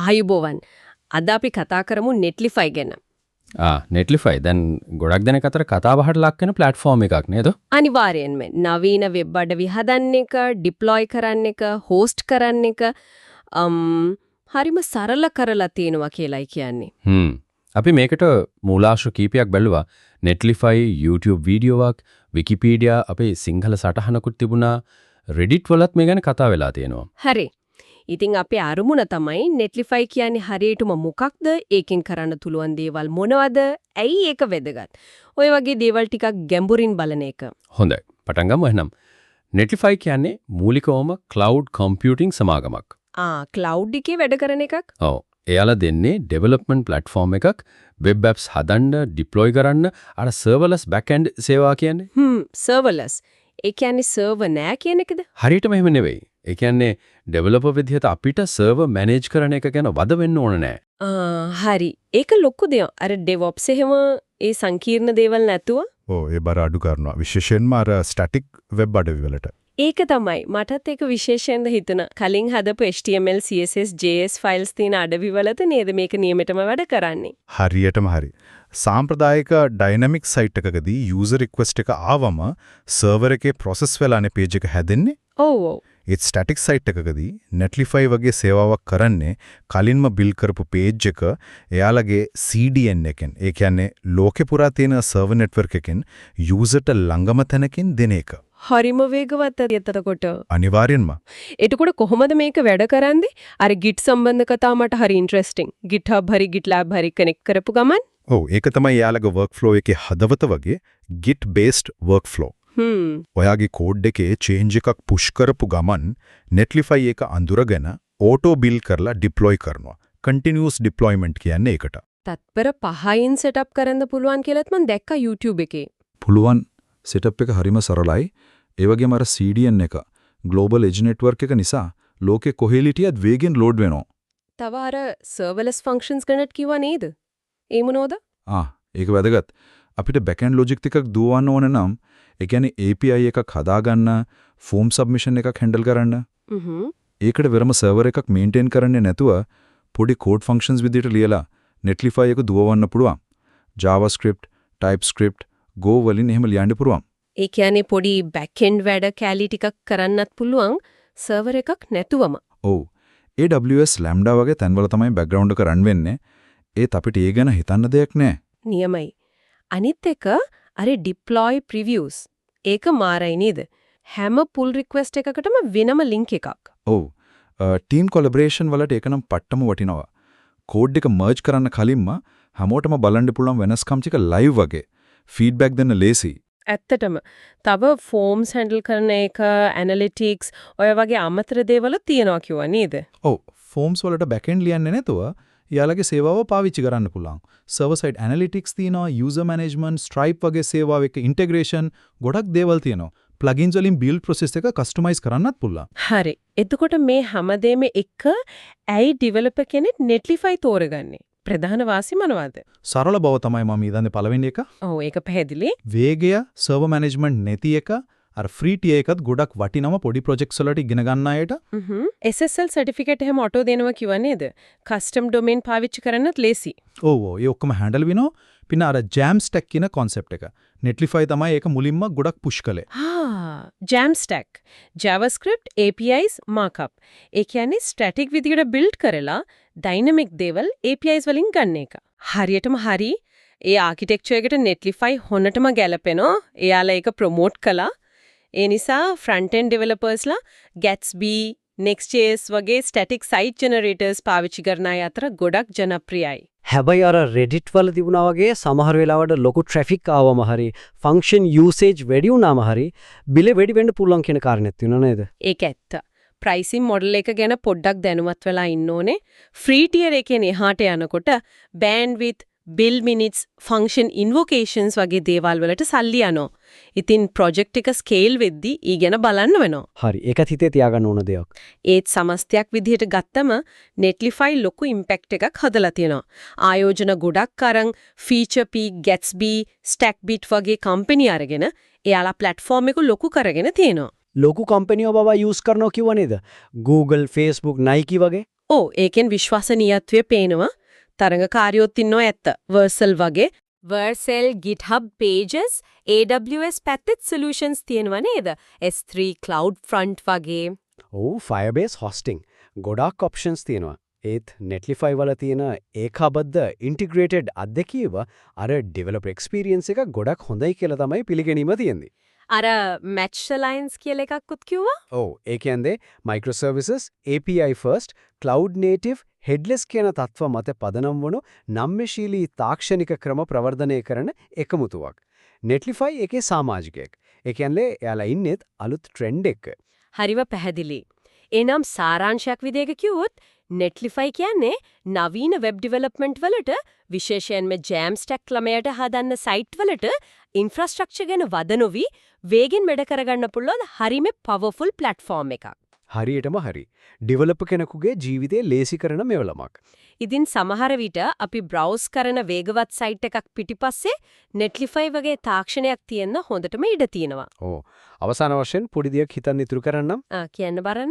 ආයුබෝවන්. අද අපි කතා කරමු Netlify ගැන. Netlify දැන් ගොඩක් දෙනෙක් අතර කතා බහට ලක් වෙන platform එකක් නේද? අනිවාර්යෙන්ම නවීන වෙබ් අඩවි හදන්න එක, deploy කරන්න එක, host කරන්න එක හරිම සරල කරලා තියෙනවා කියලායි කියන්නේ. අපි මේකට මූලාශ්‍ර කීපයක් බැලුවා. Netlify YouTube වීඩියෝවක්, Wikipedia අපේ සිංහල සටහනකුත් තිබුණා. Reddit වලත් මේ ගැන කතා වෙලා තියෙනවා. හරි. ඉතින් අපේ අරමුණ තමයි Netlify කියන්නේ හරියටම මොකක්ද? ඒකෙන් කරන්න පුළුවන් දේවල් මොනවද? ඇයි ඒක වැදගත්? ඔය වගේ දේවල් ටිකක් ගැඹුරින් බලන එක. හොඳයි. පටන් ගමු එහෙනම්. Netlify කියන්නේ මූලිකවම cloud computing සමාගමක්. cloud එකේ වැඩ කරන එකක්? ඔව්. එයාලා දෙන්නේ development platform එකක් web apps හදන්න, deploy කරන්න අර serverless backend සේවා කියන්නේ. serverless. ඒ කියන්නේ server නෑ කියන එකද? හරියටම එහෙම නෙවෙයි. ඒ කියන්නේ developer විදිහට අපිට server manage කරන එක ගැන වද වෙන්න ඕන නෑ. හරි. ඒක ලොකු දෙයක්. අර DevOps එහෙම ඒ සංකීර්ණ දේවල් නැතුව? ඔව් ඒ බර අඩු කරනවා. විශේෂයෙන්ම අර static web අඩවි වලට. ඒක තමයි මටත් ඒක විශේෂයෙන්ද හිතුණා. කලින් හදපු HTML, CSS, JS files තියෙන අඩවි වලද නේද මේක නියමෙටම වැඩ කරන්නේ? හරියටම හරි. සාම්ප්‍රදායික dynamic site එකකදී user request එක ආවම server එකේ process වෙලානේ page එක හැදෙන්නේ. ඔව්. ඒත් static site එකකදී Netlify වගේ සේවාවක් කරන්නේ කලින්ම build කරපු page එක එයාලගේ CDN එකෙන්, ඒ කියන්නේ ලෝකේ පුරා තියෙන server network එකෙන් userට ළඟම තැනකින් දෙන එක. හරිම වේගවත් එතකොට. අනිවාර්යෙන්ම. එතකොට කොහොමද මේක වැඩ කරන්නේ? අර Git සම්බන්ධ කතාව මට හරි ඉන්ටරෙස්ටිං. GitHub හරි GitLab හරි කනෙක්ට් කරපු ගමන්. ඔව් ඒක තමයි එයාලගේ workflow එකේ හදවත වගේ Git based workflow. ඔයාගේ කෝඩ් එකේ change එකක් push කරපු ගමන් Netlify එක අඳුරගෙන auto build කරලා deploy කරනවා. continuous deployment කියන්නේ ඒකට. තත්පර 5න් setup කරන්න පුළුවන් කියලාත් මම දැක්කා YouTube එකේ. පුළුවන්. setup එක හරිම සරලයි. ඒ වගේම අර CDN එක global edge network එක නිසා ලෝකේ කොහෙලිටියත් වේගෙන් load වෙනවා. තව අර serverless functions ගැනත් කිව්වා නේද? ඒ මොනෝද? ඒක වැදගත්. අපිට backend logic ටිකක් දුවවන්න ඕන නම් ඒ කියන්නේ API එකක් හදාගන්න, form submission එකක් handle කරන්න. ඒකට වෙනම server එකක් maintain කරන්නේ නැතුව පොඩි code functions විදිහට ලියලා Netlify එක දුවවන්න පුළුවන්. JavaScript, TypeScript, Go වලින් එහෙම ලියන්න පුළුවන්. ඒ කියන්නේ පොඩි backend වැඩ කැලි ටිකක් කරන්නත් පුළුවන් server එකක් නැතුවම. ඔව්. AWS Lambda වගේ තැන්වල තමයි background එක run වෙන්නේ. ඒත් අපිට ඒ ගැන හිතන්න දෙයක් නැහැ. නියමයි. අනිත් එක අර deploy previews. ඒක මාරයි නේද? හැම pull request එකකටම වෙනම link එකක්. ඔව්. team collaboration වලට ඒක නම් පට්ටම වටිනවා. code එක merge කරන්න කලින්ම හැමෝටම බලන්න පුළුවන් වෙනස්කම් ටික live වගේ feedback දෙන්න ලේසි. ඇත්තටම. තව forms handle කරන එක, analytics ඔය වගේ අමතර දේවල් තියෙනවා කිව්වා නේද? ඔව්. forms වලට backend ලියන්නේ නැතුව යාලගේ සේවාව පාවිච්චි කරන්න පුළුවන්. server side analytics තියෙනවා, user management, Stripe වගේ සේවාව එක්ක integration ගොඩක් දේවල් තියෙනවා. plugins වලින් build process එක customize කරන්නත් පුළුවන්. හරි. එතකොට මේ හැමදේම එක ඇයි developer කෙනෙක් Netlify තෝරගන්නේ? ප්‍රධාන වාසි මොනවද? සරල බව තමයි මම ඉදන්නේ පළවෙනි එක. ඔව් ඒක පැහැදිලි. වේගය, server management නැති එක, අර free tier එකත් ගොඩක් වටිනම පොඩි projects වලට ඉගෙන ගන්න අයට. SSL certificate එහෙම auto දෙනවා කිව්වා නේද? custom domain පාවිච්චි කරන්නත් ලේසි. ඔව් ඒ ඔක්කොම handle වෙනවා. පින්න අර Jamstack කියන concept එක. Netlify තමයි ඒක මුලින්ම ගොඩක් push කළේ. Jamstack. JavaScript, APIs, markup. ඒ කියන්නේ static විදිහට build කරලා dynamic දේවල් APIs වලින් ගන්න එක. හරියටම හරි. ඒ architecture එකට Netlify හොනටම ගැලපෙනවා. එයාලා ඒක promote කළා. ඒ නිසා front end developers ලා Gatsby, Next.js වගේ static site generators පාවිච්චි කරන අය අතර ගොඩක් ජනප්‍රියයි. හැබැයි අර Reddit වල තිබුණා වගේ සමහර වෙලාවට ලොකු traffic ආවම හරි function usage වැඩි වුණාම හරි බිල වැඩි වෙන්න පුළුවන් කියන කාරණේත් තියෙනවා නේද? ඒක ඇත්ත. pricing model එක ගැන පොඩ්ඩක් දැනුවත් වෙලා ඉන්න ඕනේ. free tier එකෙන් එහාට යනකොට bandwidth, bill minutes, function invocations වගේ දේවල් වලට සල්ලි යනවා. ඉතින් project එක scale වෙද්දී ඊ ගැන බලන්න වෙනවා. හරි. ඒකත් හිතේ තියාගන්න ඕන දෙයක්. ඒත් සමස්තයක් විදිහට ගත්තම Netlify ලොකු impact එකක් හදලා තියෙනවා. ආයෝජන ගොඩක් අරන් feature peak, Gatsby, Stackbit වගේ company අරගෙන එයාලා platform එක ලොකු කරගෙන තියෙනවා. ලොකු කම්පැනිව බව යූස් කරනවා කිව්ව නේද? Google, Facebook, Nike වගේ. ඔව් ඒකෙන් විශ්වසනීයත්වය පේනවා. තරඟකාරියොත් ඉන්නෝ ඇත්ත. Vercel වගේ Vercel GitHub Pages AWS පැත්තෙත් solutions තියෙනවා නේද? S3 CloudFront වගේ. ඔව් Firebase hosting ගොඩාක් options තියෙනවා. ඒත් Netlify වල තියෙන ඒකාබද්ධ integrated අත්දැකීම අර developer experience එක ගොඩක් හොඳයි කියලා තමයි පිළිගැනීම තියෙන්නේ. අර Match Alliance කියලා එකක්වත් කිව්වා? ඔව් ඒ කියන්නේ microservices API first cloud native headless කියන තත්ත්ව මත පදනම් වුණු නම්‍යශීලී තාක්ෂණික ක්‍රම ප්‍රවර්ධනය කරන එකමුතුවක්. Netlify එකේ සමාජිකයෙක්. ඒ කියන්නේ එයාලා ඉන්නේ අලුත් ට්‍රෙන්ඩ් එක. හරිව පැහැදිලි. එනම් සාරාංශයක් විදිහට කිව්වොත් Netlify කියන්නේ නවීන වෙබ් ඩෙවලොප්මන්ට් වලට විශේෂයෙන්ම Jamstack ළමයට හදන්න සයිට් වලට ඉන්ෆ්‍රාස්ට්‍රක්චර් ගැන වද නොවි වේගෙන් වැඩ කරගන්න පුළුවන් හරිම පවර්ෆුල් ප්ලැට්ෆෝම් එකක්. හරියටම හරි. ඩෙවලොපර් කෙනෙකුගේ ජීවිතේ ලේසි කරන මෙවලමක්. ඉතින් සමහර විට අපි බ්‍රවුස් කරන වේගවත් සයිට් එකක් පිටිපස්සේ Netlify වගේ තාක්ෂණයක් තියෙන හොඳටම ඉඩ තියෙනවා. ඔව්. අවසාන වශයෙන් පොඩි දෙයක් හිතන්න ඉතුරු කරන්නම්. කියන්න බලන්න.